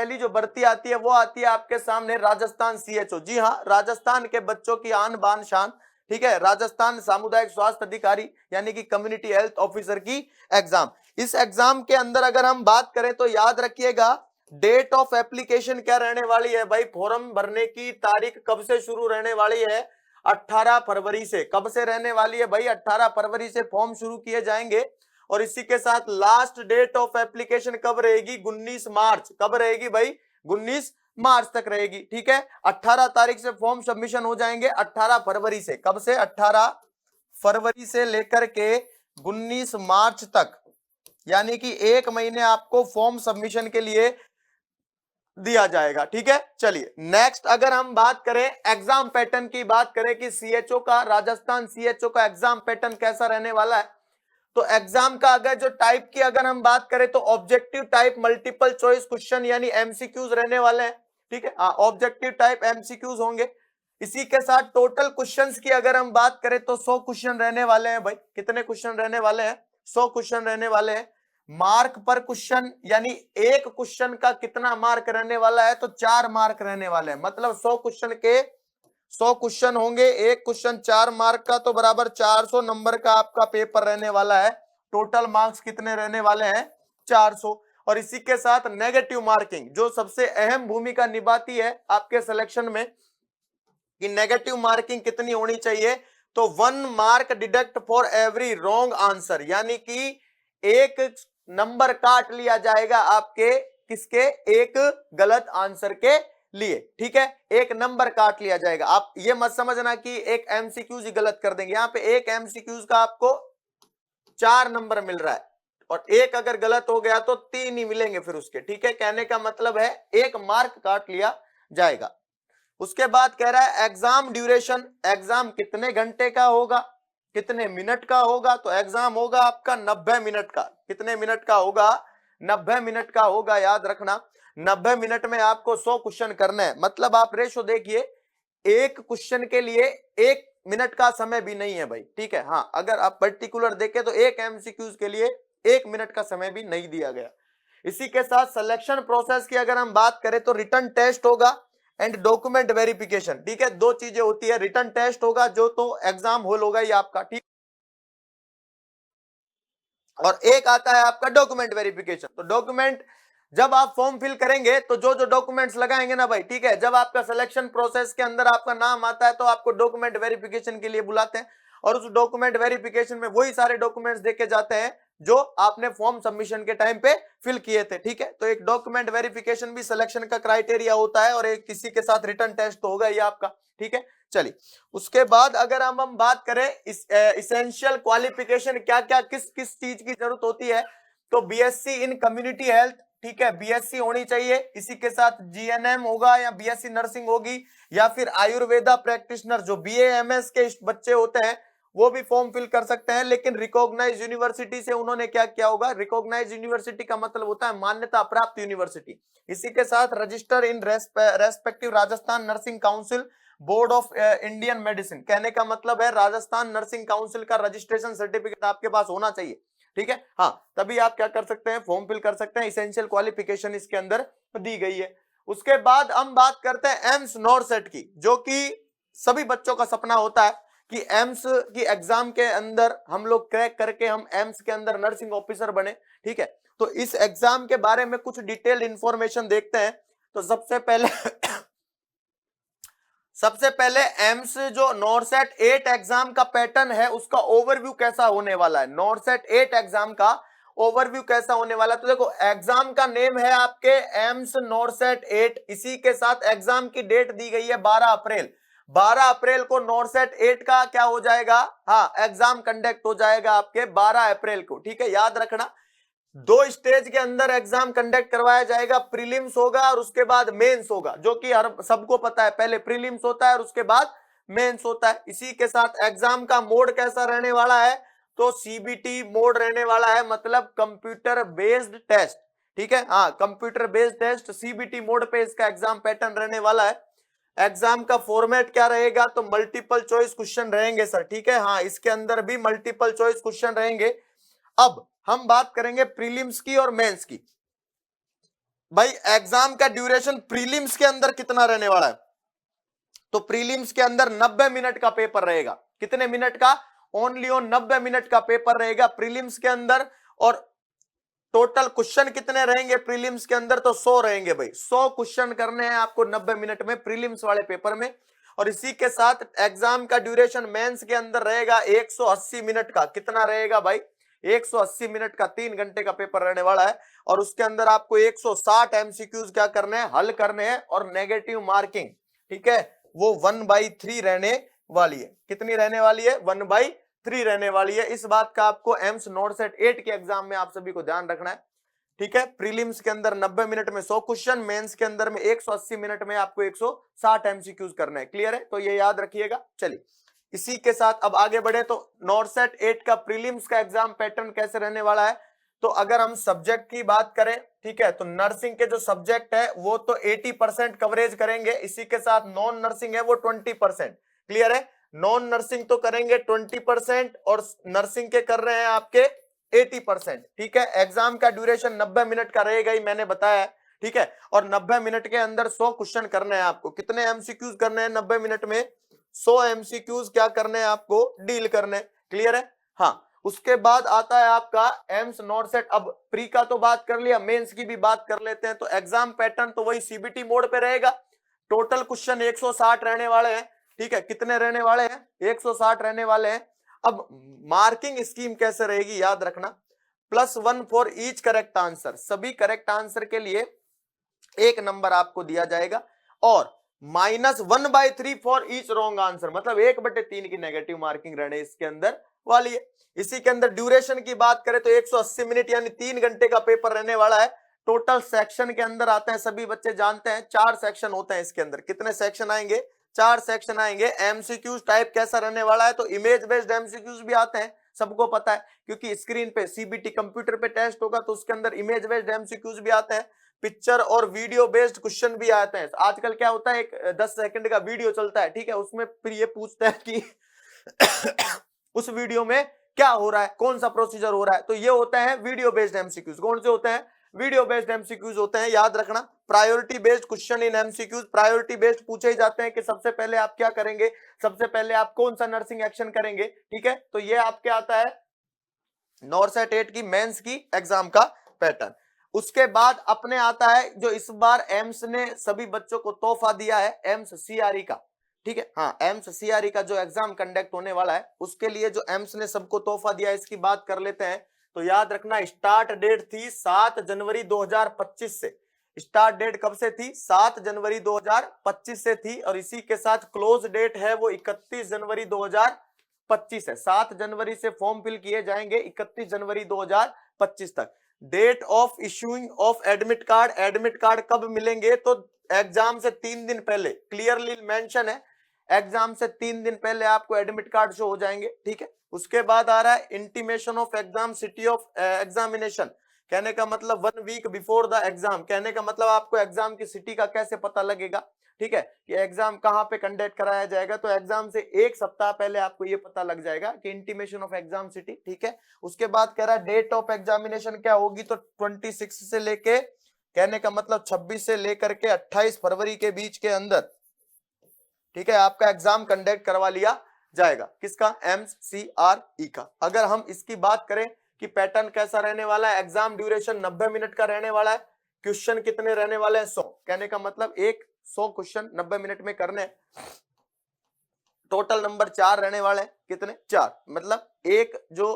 पहली जो भर्ती आती है वो आती है आपके सामने राजस्थान सीएचओ। जी हाँ, राजस्थान के बच्चों की आन बान शान, ठीक है, राजस्थान सामुदायिक स्वास्थ्य अधिकारी यानी कि कम्युनिटी हेल्थ ऑफिसर की एग्जाम। इस एग्जाम के अंदर अगर हम बात करें तो याद रखिएगा, डेट ऑफ एप्लीकेशन क्या रहने वाली है भाई, फॉर्म भरने की तारीख कब से शुरू रहने वाली है, 18 फरवरी से। कब से रहने वाली है भाई, 18 फरवरी से फॉर्म शुरू किए जाएंगे। और इसी के साथ लास्ट डेट ऑफ एप्लीकेशन कब रहेगी, 19 मार्च। कब रहेगी भाई, 19 मार्च तक रहेगी, ठीक है। 18 तारीख से फॉर्म सबमिशन हो जाएंगे, 18 फरवरी से। कब से, 18 फरवरी से लेकर के 19 मार्च तक, यानी कि 1 महीने आपको फॉर्म सबमिशन के लिए दिया जाएगा, ठीक है। चलिए नेक्स्ट, अगर हम बात करें एग्जाम पैटर्न की, बात करें कि सीएचओ का, राजस्थान सीएचओ का एग्जाम पैटर्न कैसा रहने वाला है, तो एग्जाम का अगर जो टाइप की अगर हम बात करें तो objective type multiple choice question यानी एमसीक्यूज रहने वाले हैं, ठीक है। ऑब्जेक्टिव टाइप एमसीक्यूज होंगे। इसी के साथ टोटल क्वेश्चंस की अगर हम बात करें तो 100 क्वेश्चन रहने वाले हैं भाई। कितने क्वेश्चन रहने वाले हैं, 100 क्वेश्चन रहने वाले हैं। मार्क पर क्वेश्चन यानी एक क्वेश्चन का कितना मार्क रहने वाला है, तो 4 मार्क रहने वाले हैं। मतलब 100 क्वेश्चन के 100 क्वेश्चन होंगे, एक क्वेश्चन 4 मार्क का, तो बराबर 400 नंबर का आपका पेपर रहने वाला है। टोटल मार्क्स कितने रहने वाले हैं, 400। और इसी के साथ नेगेटिव मार्किंग जो सबसे अहम भूमिका निभाती है आपके सिलेक्शन में, कि नेगेटिव मार्किंग कितनी होनी चाहिए, तो 1 mark deduct for every wrong answer, यानी कि एक नंबर काट लिया जाएगा आपके किसके, एक गलत आंसर के लिए, ठीक है। एक नंबर काट लिया जाएगा। आप ये मत समझना कि एक एमसीक्यूज ही गलत कर देंगे, यहां पे एक एमसीक्यूज का आपको 4 नंबर मिल रहा है, और एक अगर गलत हो गया तो 3 ही मिलेंगे फिर उसके, ठीक है। कहने का मतलब है 1 मार्क काट लिया जाएगा। उसके बाद कह रहा है एग्जाम ड्यूरेशन, एग्जाम कितने घंटे का होगा, कितने मिनट का होगा, तो एग्जाम होगा आपका 90 मिनट का। कितने मिनट का होगा, 90 मिनट का होगा, याद रखना। 90 मिनट में आपको 100 क्वेश्चन करने हैं। मतलब आप रेशो देखिए, एक क्वेश्चन के लिए 1 मिनट का समय भी नहीं है भाई, ठीक है। हाँ, अगर आप पर्टिकुलर देखें तो एक एमसीक्यूज के लिए 1 मिनट का समय भी नहीं दिया गया। इसी के साथ सिलेक्शन प्रोसेस की अगर हम बात करें तो रिटन टेस्ट होगा एंड डॉक्यूमेंट वेरिफिकेशन, ठीक है। 2 चीजें होती है, रिटन टेस्ट होगा जो तो एग्जाम हॉल होगा ये आपका, ठीक, और एक आता है आपका डॉक्यूमेंट वेरिफिकेशन। तो डॉक्यूमेंट जब आप फॉर्म फिल करेंगे तो जो जो डॉक्यूमेंट्स लगाएंगे ना भाई, ठीक है, जब आपका सिलेक्शन प्रोसेस के अंदर आपका नाम आता है तो आपको डॉक्यूमेंट वेरिफिकेशन के लिए बुलाते हैं, और उस डॉक्यूमेंट वेरिफिकेशन में वही सारे डॉक्यूमेंट्स देखे जाते हैं जो आपने फॉर्म सबमिशन के टाइम पे फिल किए थे, ठीक है। तो एक डॉक्यूमेंट वेरिफिकेशन भी सिलेक्शन का क्राइटेरिया होता है, और एक किसी के साथ रिटन टेस्ट तो होगा ही आपका, ठीक है। चलिए उसके बाद अगर हम बात करें इसेंशियल क्वालिफिकेशन, क्या क्या किस किस चीज की जरूरत होती है, तो बीएससी इन कम्युनिटी हेल्थ, ठीक है, बीएससी होनी चाहिए। इसी के साथ जीएनएम होगा या बीएससी नर्सिंग होगी, या फिर आयुर्वेदा प्रैक्टिशनर जो बीएएमएस के बच्चे होते हैं वो भी फॉर्म फिल कर सकते हैं। लेकिन रिकॉग्नाइज यूनिवर्सिटी से उन्होंने क्या किया होगा, रिकॉग्नाइज यूनिवर्सिटी का मतलब होता है मान्यता प्राप्त यूनिवर्सिटी। इसी के साथ register in respective Rajasthan nursing council, board of Indian medicine. कहने का मतलब है राजस्थान नर्सिंग काउंसिल का रजिस्ट्रेशन सर्टिफिकेट आपके पास होना चाहिए, ठीक है। हाँ, तभी आप क्या कर सकते हैं, फॉर्म फिल कर सकते हैं। इसेंशियल क्वालिफिकेशन इसके अंदर दी गई है। उसके बाद हम बात करते हैं एम्स नॉरसेट की, जो कि सभी बच्चों का सपना होता है कि एम्स की एग्जाम के अंदर हम लोग क्रैक करके हम एम्स के अंदर नर्सिंग ऑफिसर बने, ठीक है। तो इस एग्जाम के बारे में कुछ डिटेल्ड इंफॉर्मेशन देखते हैं। तो सबसे पहले एम्स जो नॉरसेट 8 एग्जाम का पैटर्न है उसका ओवरव्यू कैसा होने वाला है, नॉरसेट 8 एग्जाम का ओवरव्यू कैसा होने वाला है। तो देखो एग्जाम का नेम है आपके एम्स नॉरसेट 8। इसी के साथ एग्जाम की डेट दी गई है 12 अप्रैल। 12 अप्रैल को नॉरसेट 8 का क्या हो जाएगा, हाँ, एग्जाम कंडक्ट हो जाएगा आपके 12 अप्रैल को, ठीक है। याद रखना 2 स्टेज के अंदर एग्जाम कंडक्ट करवाया जाएगा, प्रीलिम्स होगा और उसके बाद मेंस होगा, जो कि हर सबको पता है, पहले प्रीलिम्स होता है और उसके बाद मेंस होता है। इसी के साथ एग्जाम का मोड कैसा रहने वाला है, तो सीबीटी मोड रहने वाला है, मतलब कंप्यूटर बेस्ड टेस्ट, ठीक है। हाँ, computer based test CBT mode पे इसका एग्जाम पैटर्न रहने वाला है। एग्जाम का फॉर्मेट क्या रहेगा, तो मल्टीपल चॉइस क्वेश्चन रहेंगे सर, ठीक है। हाँ, इसके अंदर भी मल्टीपल चॉइस क्वेश्चन रहेंगे। अब हम बात करेंगे प्रीलिम्स की और मेंस की। भाई एग्जाम का ड्यूरेशन प्रीलिम्स के अंदर कितना रहने वाला है? तो प्रीलिम्स के अंदर 90 मिनट का पेपर रहेगा। कितने मिनट का? ओनली ऑन 90 मिनट का पेपर रहेगा प्रीलिम्स के अंदर। और टोटल क्वेश्चन कितने रहेंगे प्रीलिम्स के अंदर? तो 100 रहेंगे भाई। 100 क्वेश्चन करने हैं आपको 90 मिनट में प्रीलिम्स वाले पेपर में। और इसी के साथ एग्जाम का ड्यूरेशन मेंस के अंदर रहेगा 180 मिनट का। कितना रहेगा भाई? 180 मिनट का 3 घंटे का पेपर रहने वाला है। और उसके अंदर आपको 160 एमसीक्यूज क्या करने हैं? हल करने हैं। और नेगेटिव मार्किंग, ठीक है, वो 1/3 रहने वाली है। कितनी रहने वाली है? 1/3 रहने वाली है। इस बात का आपको एम्स नॉर्सेट 8 के एग्जाम में आप सभी को ध्यान रखना है, ठीक है। प्रीलिम्स के अंदर 90 मिनट में 100 क्वेश्चन, मेंस के अंदर में 180 मिनट में आपको 160 एमसीक्यूज करना है। क्लियर है? तो ये याद रखिएगा। चलिए इसी के साथ अब आगे बढ़े तो नॉर्सेट 8 का प्रीलिम्स का एग्जाम पैटर्न कैसे रहने वाला है? तो अगर हम सब्जेक्ट की बात करें, ठीक है, तो नर्सिंग के जो सब्जेक्ट है वो तो 80% कवरेज करेंगे। इसी के साथ नॉन नर्सिंग है वो 20%। क्लियर है? नॉन नर्सिंग तो करेंगे 20% और नर्सिंग के कर रहे हैं आपके 80%। ठीक है, एग्जाम का ड्यूरेशन 90 मिनट का रहेगा ही, मैंने बताया, ठीक है। और 90 मिनट के अंदर 100 क्वेश्चन करने हैं आपको। कितने एमसीक्यूज करने हैं 90 मिनट में? 100 एमसीक्यूज क्या करने हैं आपको? डील करने। क्लियर है? हाँ, उसके बाद आता है आपका एम्स नॉर्सेट। अब प्री का तो बात कर लिया, मेंस की भी बात कर लेते हैं। तो एग्जाम पैटर्न तो वही सीबीटी मोड पे रहेगा। टोटल क्वेश्चन 160 रहने वाले हैं, ठीक है। कितने रहने वाले हैं? 160 रहने वाले हैं। अब मार्किंग स्कीम कैसे रहेगी याद रखना, +1 फॉर ईच करेक्ट आंसर। सभी करेक्ट आंसर के लिए 1 नंबर आपको दिया जाएगा। और -1/3 फॉर ईच रॉन्ग आंसर, मतलब 1/3 की नेगेटिव मार्किंग रहने इसके अंदर वाली है। इसी के अंदर ड्यूरेशन की बात करें तो 180 मिनट यानी 3 घंटे का पेपर रहने वाला है। टोटल सेक्शन के अंदर आते हैं, सभी बच्चे जानते हैं 4 सेक्शन होते हैं इसके अंदर। कितने सेक्शन आएंगे? 4 सेक्शन आएंगे। एमसीक्यूज टाइप कैसा रहने वाला है? तो इमेज बेस्ड एमसीक्यूज भी आते हैं, सबको पता है, क्योंकि स्क्रीन पे सीबीटी कंप्यूटर पे टेस्ट होगा तो उसके अंदर इमेज बेस्ड एमसीक्यूज भी आते हैं। पिक्चर और वीडियो बेस्ड क्वेश्चन भी आते हैं। आजकल क्या होता है, एक 10 सेकंड का वीडियो चलता है, ठीक है, उसमें फिर ये पूछता है कि उस वीडियो में क्या हो रहा है, कौन सा प्रोसीजर हो रहा है। तो ये होता है वीडियो बेस्ड एमसीक्यूज। कौन से होते हैं? वीडियो बेस्ड एमसीक्यूज होते हैं, याद रखना। Priority based question in MCQs, priority based पूछे ही जाते हैं कि सबसे पहले आप क्या करेंगे, सबसे पहले आप कौन सा नर्सिंग एक्शन करेंगे, ठीक है। तो ये आपके आता है नॉर्सेट 8 की मेंस की एग्जाम का पैटर्न। उसके बाद अपने आता है जो इस बार एम्स ने सभी बच्चों को तोहफा दिया है, एम्स सीआरई का, ठीक है। हाँ, एम्स सीआरई का जो एग्जाम कंडक्ट होने वाला है उसके लिए जो एम्स ने सबको तोहफा दिया है इसकी बात कर लेते हैं। तो याद रखना, स्टार्ट डेट थी 7 जनवरी 2025 से। स्टार्ट डेट कब से थी? 7 जनवरी 2025 से थी। और इसी के साथ क्लोज डेट है वो 31 जनवरी 2025 है। 7 जनवरी से फॉर्म फिल किए जाएंगे 31 जनवरी 2025 तक। Date of issuing of admit card, admit card कब मिलेंगे? तो एग्जाम से 3 दिन पहले, क्लियरली मेंशन है, एग्जाम से 3 दिन पहले आपको एडमिट कार्ड शो हो जाएंगे, ठीक है। उसके बाद आ रहा है intimation of exam, city of examination. कहने का मतलब 1 वीक बिफोर द एग्जाम, कहने का मतलब आपको एग्जाम की सिटी का कैसे पता लगेगा, ठीक है, कि एग्जाम कहां पे कंडक्ट कराया जाएगा। तो एग्जाम से 1 सप्ताह पहले आपको ये पता लग जाएगा कि इंटीमेशन ऑफ एग्जाम सिटी, ठीक है। उसके बाद कह रहा है डेट ऑफ एग्जामिनेशन क्या होगी? तो 26 से लेके, कहने का मतलब 26 से लेकर के 28 फरवरी के बीच के अंदर, ठीक है, आपका एग्जाम कंडक्ट करवा लिया जाएगा। किसका? एमसीआरई का। अगर हम इसकी बात करें कि पैटर्न कैसा रहने वाला है, एग्जाम ड्यूरेशन 90 मिनट का रहने वाला है। क्वेश्चन कितने रहने वाले हैं? 100। कहने का मतलब 100 क्वेश्चन 90 मिनट में करने। टोटल नंबर 4 रहने वाले हैं। कितने? 4, मतलब एक जो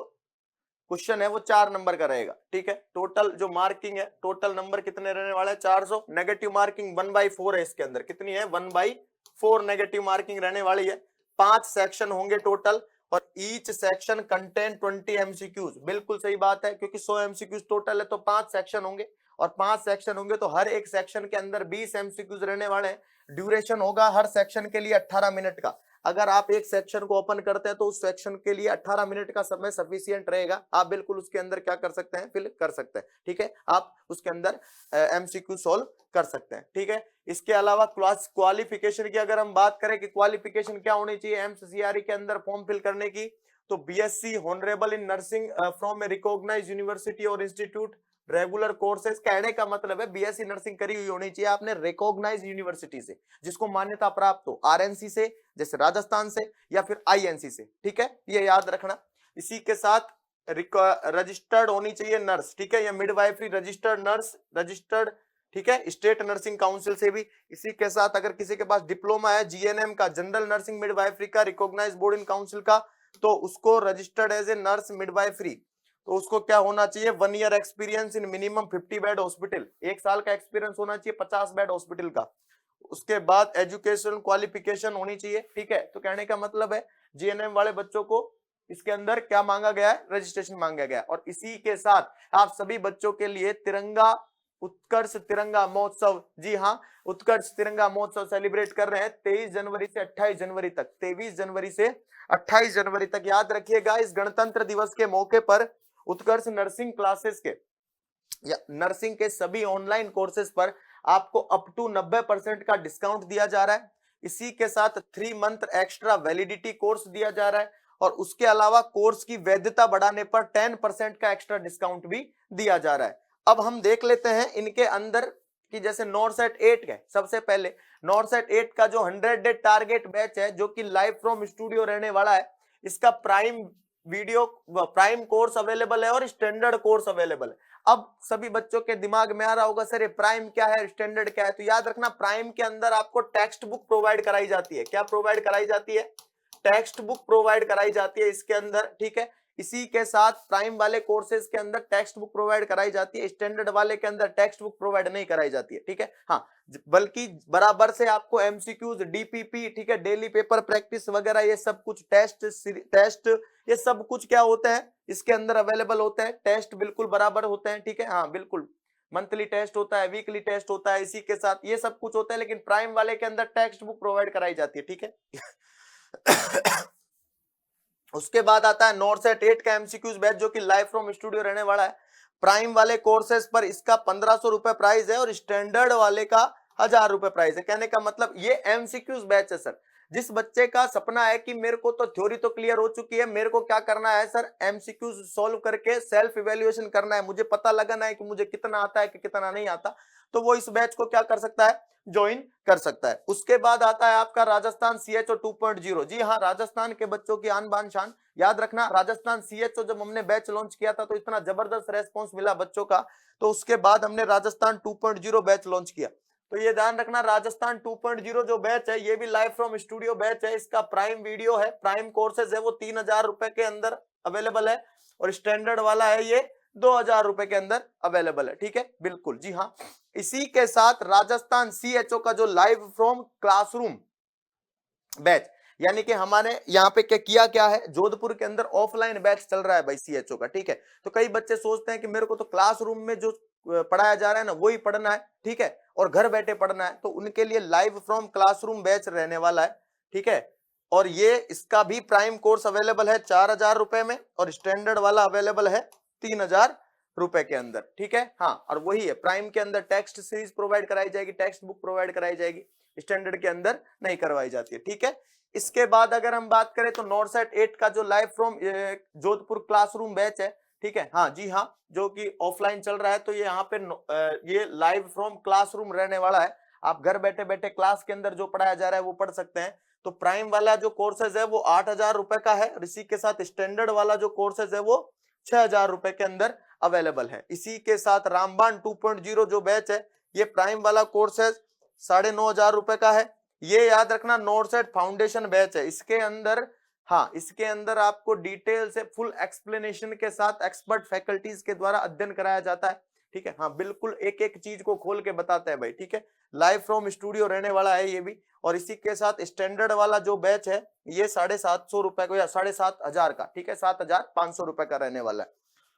क्वेश्चन है वो 4 नंबर का रहेगा, ठीक है। टोटल जो मार्किंग है, टोटल नंबर कितने रहने वाले हैं? 400। नेगेटिव मार्किंग 1/4 है इसके अंदर। कितनी है? 1/4 नेगेटिव मार्किंग रहने वाली है। 5 सेक्शन होंगे टोटल और ईच सेक्शन कंटेन 20 एमसीक्यूज। बिल्कुल सही बात है, क्योंकि 100 एमसीक्यूज टोटल है तो 5 सेक्शन होंगे, और 5 सेक्शन होंगे तो हर एक सेक्शन के अंदर 20 एमसीक्यूज रहने वाले हैं। ड्यूरेशन होगा हर सेक्शन के लिए 18 मिनट का। अगर आप एक सेक्शन को ओपन करते हैं तो उस सेक्शन के लिए 18 मिनट का समय सफिशिएंट रहेगा। आप बिल्कुल उसके अंदर क्या कर सकते हैं? फिल कर सकते हैं, ठीक है। आप उसके अंदर एमसीक्यू सॉल्व कर सकते हैं, ठीक है। इसके अलावा क्लास क्वालिफिकेशन की अगर हम बात करें कि क्वालिफिकेशन क्या होनी चाहिए एमसीआरई के अंदर फॉर्म फिल करने की, तो BSc honourable in nursing from a recognised university और इंस्टीट्यूट, रेगुलर कोर्सेज, कहने का मतलब है बीएससी नर्सिंग करी हुई होनी चाहिए आपने रिकॉग्नाइज्ड यूनिवर्सिटी से, जिसको मान्यता प्राप्त हो, आरएनसी से जैसे राजस्थान से या फिर आईएनसी से, ठीक है, ये याद रखना। इसी के साथ रजिस्टर्ड होनी चाहिए नर्स, ठीक है, या मिडवाइफरी रजिस्टर्ड नर्स, रजिस्टर्ड, ठीक है, स्टेट नर्सिंग काउंसिल से भी। इसी के साथ अगर किसी के पास डिप्लोमा है जीएनएम का, जनरल नर्सिंग मिडवाइफरी का, रिकॉग्नाइज्ड बोर्ड इन काउंसिल का, तो उसको registered as a nurse midwifery, तो उसको क्या होना चाहिए, 1 year experience in minimum 50 bed hospital, 1 साल का एक्सपीरियंस होना चाहिए 50 बेड हॉस्पिटल का। उसके बाद एजुकेशन क्वालिफिकेशन होनी चाहिए, ठीक है। तो कहने का मतलब है जीएनएम वाले बच्चों को इसके अंदर क्या मांगा गया है, रजिस्ट्रेशन मांगा गया है। और इसी के साथ आप सभी बच्चों के लिए तिरंगा उत्कर्ष तिरंगा महोत्सव, जी हाँ, उत्कर्ष तिरंगा महोत्सव सेलिब्रेट कर रहे हैं 23 जनवरी से 28 जनवरी तक, 23 जनवरी से 28 जनवरी तक। याद रखिएगा इस गणतंत्र दिवस के मौके पर उत्कर्ष नर्सिंग क्लासेस के या नर्सिंग के सभी ऑनलाइन कोर्सेज पर आपको अप टू 90% का डिस्काउंट दिया जा रहा है। इसी के साथ 3 मंथ एक्स्ट्रा वैलिडिटी कोर्स दिया जा रहा है और उसके अलावा कोर्स की वैधता बढ़ाने पर 10% का एक्स्ट्रा डिस्काउंट भी दिया जा रहा है। अब हम देख लेते हैं इनके अंदर कि जैसे नॉर्सेट 8 के, सबसे पहले नॉर्सेट 8 का जो 100 डे टारगेट बैच है जो कि लाइव फ्रॉम स्टूडियो रहने वाला है, इसका prime video prime course available है और स्टैंडर्ड कोर्स अवेलेबल है। अब सभी बच्चों के दिमाग में आ रहा होगा सर ये प्राइम क्या है, स्टैंडर्ड क्या है, तो याद रखना प्राइम के अंदर आपको टेक्स्ट बुक प्रोवाइड कराई जाती है। क्या प्रोवाइड कराई जाती है, टेक्स्ट बुक प्रोवाइड कराई जाती है इसके अंदर, ठीक है। इसी के साथ प्राइम वाले कोर्सेज के अंदर टेक्स्ट बुक प्रोवाइड कराई जाती है, स्टैंडर्ड वाले के अंदर टेक्स्ट बुक प्रोवाइड नहीं कराई जाती है, ठीक है। हाँ, बल्कि बराबर से आपको एमसीक्यूज, डीपीपी, ठीक है, डेली पेपर प्रैक्टिस वगैरह ये सब कुछ टेस्ट ये सब कुछ क्या होते हैं इसके अंदर अवेलेबल होते हैं। टेस्ट बिल्कुल बराबर होते हैं, ठीक है, हाँ बिल्कुल, मंथली टेस्ट होता है, वीकली टेस्ट होता है, इसी के साथ ये सब कुछ होता है, लेकिन प्राइम वाले के अंदर टेक्स्ट बुक प्रोवाइड कराई जाती है, ठीक है। उसके बाद आता है नॉर्सेट 8 का एमसीक्यूज बैच जो कि लाइव फ्रॉम स्टूडियो रहने वाला है। प्राइम वाले कोर्सेज पर इसका 1500 रुपए प्राइस है और स्टैंडर्ड वाले का 1000 रुपए प्राइस है। कहने का मतलब ये एमसीक्यूज बैच है सर। जिस बच्चे का सपना है कि मेरे को तो थ्योरी तो क्लियर हो चुकी है, मेरे को क्या करना है सर, एमसीक्यूज सॉल्व करके सेल्फ इवेल्युएशन करना है, मुझे पता लगाना है कि मुझे कितना आता है कि कितना नहीं आता, तो वो इस बैच को क्या कर सकता है, ज्वाइन कर सकता है। उसके बाद आता है आपका राजस्थान सीएचओ 2.0। जी हाँ, राजस्थान के बच्चों की आन बान शान। याद रखना राजस्थान सीएचओ जब हमने बैच लॉन्च किया था तो इतना जबरदस्त रेस्पॉन्स मिला बच्चों का, तो उसके बाद हमने राजस्थान 2.0 बैच लॉन्च किया। तो ये ध्यान रखना राजस्थान 2.0 जो बैच है ये भी लाइव फ्रॉम स्टूडियो बैच है। इसका प्राइम वीडियो है, प्राइम कोर्सेज है वो 3000 रुपए के अंदर अवेलेबल है और स्टैंडर्ड वाला है ये 2000 रुपए के अंदर अवेलेबल है, ठीक है, बिल्कुल, जी हाँ। इसी के साथ राजस्थान सीएचओ का जो लाइव फ्रॉम क्लासरूम बैच, यानी कि हमारे यहाँ पे क्या है, जोधपुर के अंदर ऑफलाइन बैच चल रहा है भाई सीएचओ का, ठीक है। तो कई बच्चे सोचते हैं कि मेरे को तो क्लासरूम में जो पढ़ाया जा रहा है ना वही पढ़ना है, ठीक है, और घर बैठे पढ़ना है, तो उनके लिए लाइव फ्रॉम क्लासरूम बैच रहने वाला है, ठीक है। और ये इसका भी प्राइम कोर्स अवेलेबल है 4000 रुपए में और स्टैंडर्ड वाला अवेलेबल है 3000 रुपए के अंदर, ठीक है। हाँ, और वही है प्राइम के अंदर टेक्स्ट सीरीज प्रोवाइड कराई जाएगी, टेक्स्ट बुक प्रोवाइड कराई जाएगी, स्टैंडर्ड के अंदर नहीं करवाई जाती है, ठीक है। इसके बाद अगर हम बात करें तो नॉर्सेट 8 का जो live from Jodhpur classroom batch है, ठीक है, हाँ जी हाँ, जो कि ऑफलाइन चल रहा है, तो ये यहाँ पे ये लाइव फ्रॉम क्लासरूम रहने वाला है। आप घर बैठे बैठे क्लास के अंदर जो पढ़ाया जा रहा है वो पढ़ सकते हैं। तो प्राइम वाला जो कोर्सेज है वो 8000 रुपए का है और इसी के साथ स्टैंडर्ड वाला जो कोर्सेज है वो 6000 रुपए के अंदर अवेलेबल है। इसी के साथ रामबाण 2.0 जो बैच है ये प्राइम वाला कोर्सेज 9500 रुपए का है। ये याद रखना नॉर्सेट फाउंडेशन बैच है, इसके अंदर, हाँ, इसके अंदर आपको डिटेल से फुल एक्सप्लेनेशन के साथ एक्सपर्ट फैकल्टीज के द्वारा अध्ययन कराया जाता है, ठीक है, हाँ बिल्कुल, एक एक चीज को खोल के बताते हैं भाई, ठीक है। लाइव फ्रॉम स्टूडियो रहने वाला है ये भी। और इसी के साथ स्टैंडर्ड वाला जो बैच है ये 750 रुपए को या 7500 का, ठीक है, 7500 रुपए का रहने वाला है।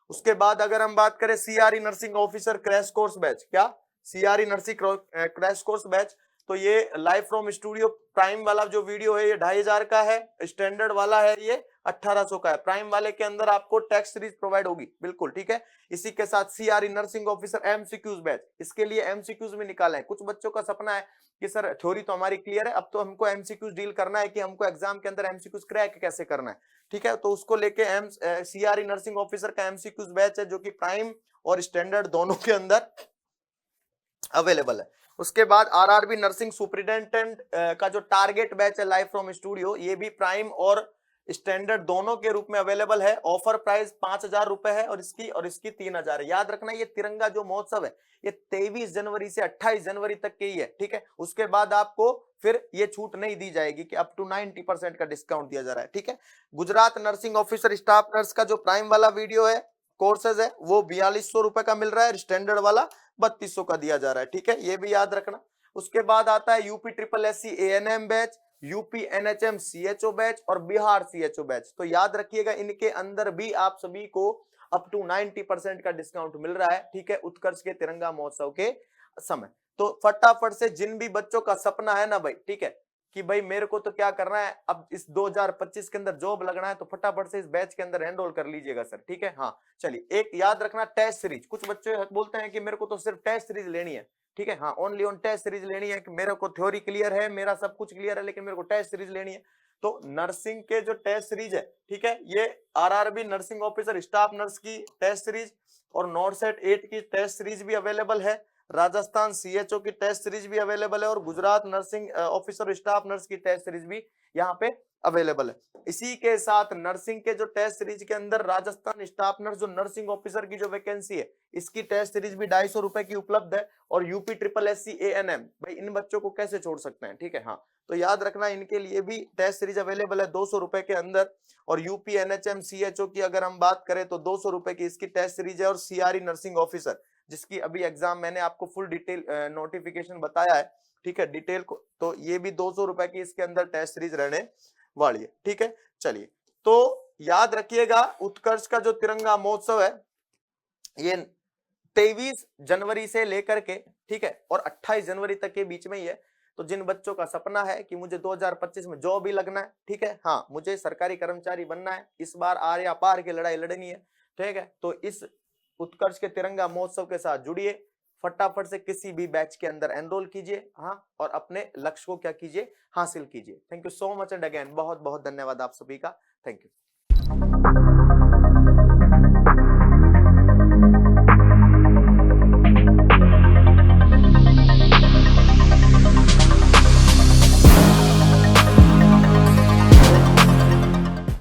उसके बाद अगर हम बात करें CRE nursing officer crash course batch, क्या CRE nursing crash course batch, तो ये लाइव फ्रॉम स्टूडियो प्राइम वाला जो वीडियो है ये 2500 का है, स्टैंडर्ड वाला है ये 1800 का है। प्राइम वाले के अंदर आपको टेक्स्ट सीरीज प्रोवाइड होगी, बिल्कुल ठीक है। इसी के साथ CRE nursing officer MCQs batch, इसके लिए एमसीक्यूज में निकाले हैं। कुछ बच्चों का सपना है कि सर थ्योरी तो हमारी क्लियर है, अब तो हमको एमसीक्यूज डील करना है कि हमको एग्जाम के अंदर एमसीक्यूज क्रैक कैसे करना है, ठीक है। तो उसको लेके सीआरई नर्सिंग ऑफिसर का एमसीक्यूज बैच है जो कि प्राइम और स्टैंडर्ड दोनों के अंदर अवेलेबल है। उसके बाद आरआरबी नर्सिंग सुपरिटेंडेंट का जो टारगेट बैच है लाइव फ्रॉम स्टूडियो, ये भी प्राइम और स्टैंडर्ड दोनों के रूप में अवेलेबल है। ऑफर प्राइस 5000 रुपए है और इसकी 3000 है। याद रखना ये तिरंगा जो महोत्सव है ये 23 जनवरी से 28 जनवरी तक के ही है, ठीक है। उसके बाद आपको फिर ये छूट नहीं दी जाएगी कि अप टू 90% का डिस्काउंट दिया जा रहा है, ठीक है। Gujarat nursing officer staff nurse का जो प्राइम वाला वीडियो है कोर्सेज है वो 4200 रुपए का मिल रहा है, स्टैंडर्ड वाला 3200 का दिया जा रहा है, ठीक है। ये भी याद रखना। उसके बाद आता है UP triple SC ANM batch, UP NHM CHO batch और बिहार सीएचओ बैच। तो याद रखिएगा इनके अंदर भी आप सभी को अप टू 90% का डिस्काउंट मिल रहा है, ठीक है, उत्कर्ष के तिरंगा महोत्सव के समय। तो फटाफट से जिन भी बच्चों का सपना है ना भाई, ठीक है, कि भाई मेरे को तो क्या करना है, अब इस 2025 के अंदर जॉब लगना है, तो फटाफट से इस बैच के अंदर एनरोल कर लीजिएगा सर, ठीक है। हाँ चलिए, एक याद रखना टेस्ट सीरीज। कुछ बच्चे बोलते हैं कि मेरे को तो सिर्फ टेस्ट सीरीज लेनी है, ठीक है। हाँ, ओनली ऑन टेस्ट सीरीज लेनी है, कि मेरे को थ्योरी क्लियर है, मेरा सब कुछ क्लियर है, लेकिन मेरे को टेस्ट सीरीज लेनी है। तो नर्सिंग के जो टेस्ट सीरीज है, ठीक है, ये RRB nursing officer staff nurse की टेस्ट सीरीज और नॉर्सेट 8 की टेस्ट सीरीज भी अवेलेबल है। राजस्थान सीएचओ की टेस्ट सीरीज भी अवेलेबल है और Gujarat nursing officer staff nurse की टेस्ट सीरीज भी यहाँ पे अवेलेबल है। इसी के साथ नर्सिंग के जो टेस्ट सीरीज के अंदर राजस्थान स्टाफ नर्स जो नर्सिंग ऑफिसर की जो वैकेंसी है, इसकी टेस्ट सीरीज भी 250 रुपए की उपलब्ध है। और यूपी ट्रिपल एससी एएनएम, भाई इन बच्चों को कैसे छोड़ सकते हैं, ठीक है। हाँ, तो याद रखना इनके लिए भी टेस्ट सीरीज अवेलेबल है 200 रुपए के अंदर। और यूपी एनएचएम सीएचओ की अगर हम बात करें तो 200 रुपए की इसकी टेस्ट सीरीज है। और सीआरई नर्सिंग ऑफिसर जिसकी अभी एग्जाम मैंने आपको फुल डिटेल नोटिफिकेशन बताया है, ठीक है, डिटेल को, तो ये भी 200 रुपए की इसके अंदर टेस्ट सीरीज रहने वाली है, ठीक है। चलिए, तो याद रखिएगा उत्कर्ष का जो तिरंगा महोत्सव है ये 23 जनवरी से लेकर के, ठीक है, और 28 जनवरी तक के बीच में ही है। तो जिन बच्चों का सपना है कि मुझे 2025 में जॉब भी लगना है, ठीक है, हाँ मुझे सरकारी कर्मचारी बनना है, इस बार आर या पार की लड़ाई लड़नी है, ठीक है, तो इस उत्कर्ष के तिरंगा महोत्सव के साथ जुड़िए। फटाफट से किसी भी बैच के अंदर एनरोल कीजिए, हाँ, और अपने लक्ष्य को क्या कीजिए, हासिल कीजिए। Thank you so much and again बहुत बहुत धन्यवाद आप सभी का। Thank you.